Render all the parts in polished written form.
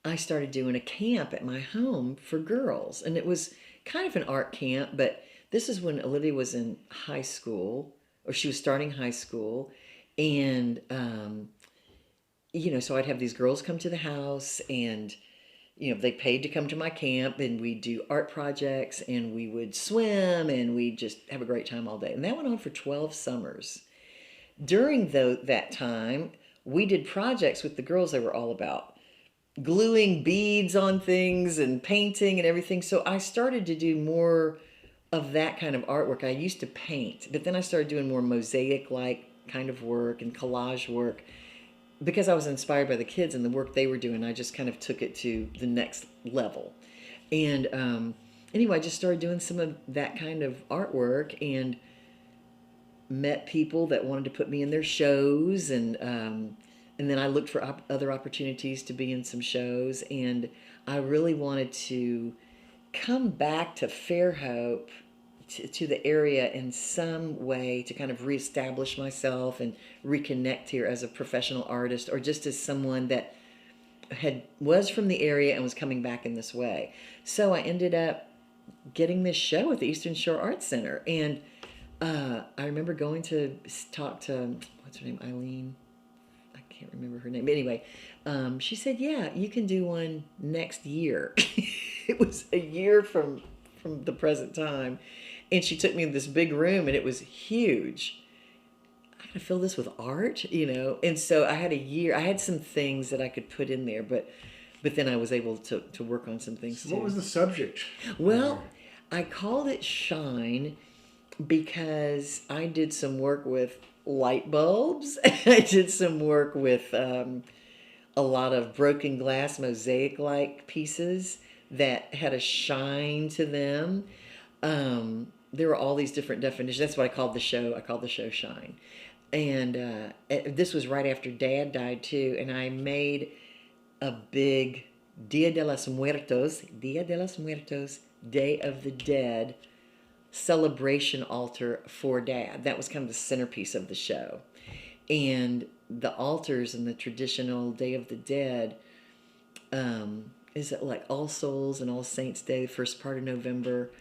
I started doing a camp at my home for girls. And it was kind of an art camp, but this is when Olivia was in high school, or she was starting high school. And, so I'd have these girls come to the house and, they paid to come to my camp and we'd do art projects and we would swim and we'd just have a great time all day. And that went on for 12 summers. During that time, we did projects with the girls that were all about gluing beads on things and painting and everything. So I started to do more of that kind of artwork. I used to paint, but then I started doing more mosaic like kind of work and collage work because I was inspired by the kids and the work they were doing. I just kind of took it to the next level. And anyway, I just started doing some of that kind of artwork and met people that wanted to put me in their shows, and then I looked for other opportunities to be in some shows, and I really wanted to come back to Fairhope, to the area in some way to kind of reestablish myself and reconnect here as a professional artist, or just as someone that was from the area and was coming back in this way. So I ended up getting this show at the Eastern Shore Arts Center, and I remember going to talk to, what's her name, Eileen? I can't remember her name. But anyway, she said, yeah, you can do one next year. It was a year from the present time. And she took me in this big room, and it was huge. I gotta fill this with art, And so I had a year. I had some things that I could put in there, but then I was able to work on some things so too. what was the subject? Well, I called it Shine because I did some work with light bulbs. I did some work with a lot of broken glass mosaic-like pieces that had a shine to them. There were all these different definitions. That's what I called the show. I called the show Shine. And this was right after Dad died too, and I made a big Dia de los Muertos, Day of the Dead celebration altar for Dad. That was kind of the centerpiece of the show. And the altars in the traditional Day of the Dead, is it like All Souls and All Saints Day, the first part of November.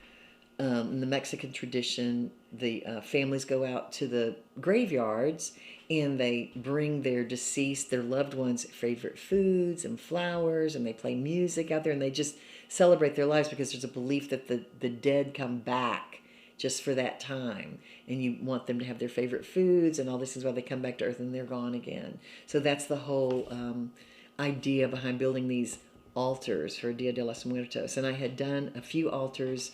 In the Mexican tradition, the families go out to the graveyards and they bring their deceased, their loved ones' favorite foods and flowers, and they play music out there, and they just celebrate their lives because there's a belief that the dead come back just for that time, and you want them to have their favorite foods and all this is why they come back to earth and they're gone again. So that's the whole idea behind building these altars for Dia de los Muertos. And I had done a few altars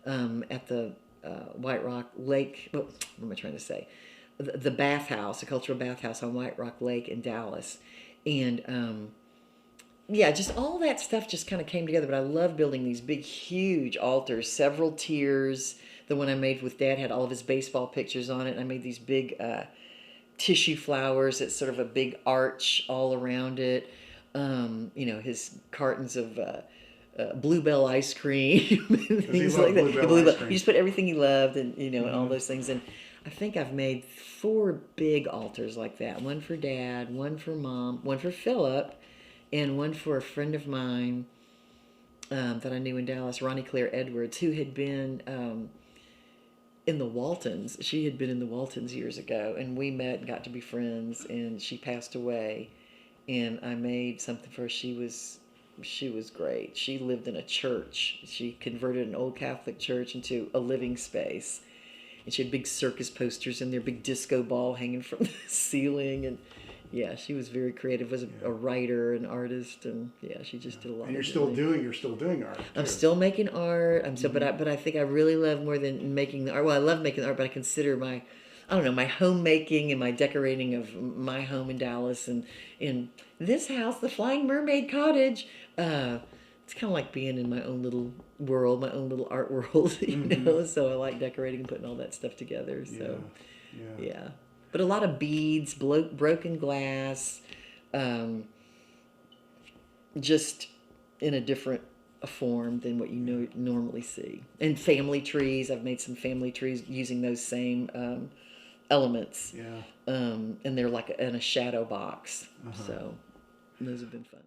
at the White Rock Lake, what am I trying to say? The bathhouse, a cultural bathhouse on White Rock Lake in Dallas. And yeah, just all that stuff just kind of came together. But I love building these big, huge altars, several tiers. The one I made with Dad had all of his baseball pictures on it. And I made these big tissue flowers. It's sort of a big arch all around it. His cartons of Bluebell ice cream and things like that. Bluebell. You just put everything he loved, and and all those things. And I think I've made 4 big altars like that. One for Dad, one for Mom, one for Philip, and one for a friend of mine that I knew in Dallas, Ronnie Claire Edwards, who had been in the Waltons. She had been in the Waltons years ago, and we met and got to be friends, and she passed away. And I made something for her. She was great. She lived in a church. She converted an old Catholic church into a living space. And she had big circus posters in there, big disco ball hanging from the ceiling. And yeah, she was very creative, was a writer, an artist, and yeah, she just did a lot. And you're still doing art. Too. I'm still making art. But I think I really love more than making the art. Well, I love making the art, but I consider my homemaking and my decorating of my home in Dallas and in this house, the Flying Mermaid Cottage. It's kind of like being in my own little world, my own little art world, So I like decorating and putting all that stuff together. So, yeah. But a lot of beads, broken glass, just in a different form than what you normally see. And family trees. I've made some family trees using those same elements. Yeah. And they're like in a shadow box. So those have been fun.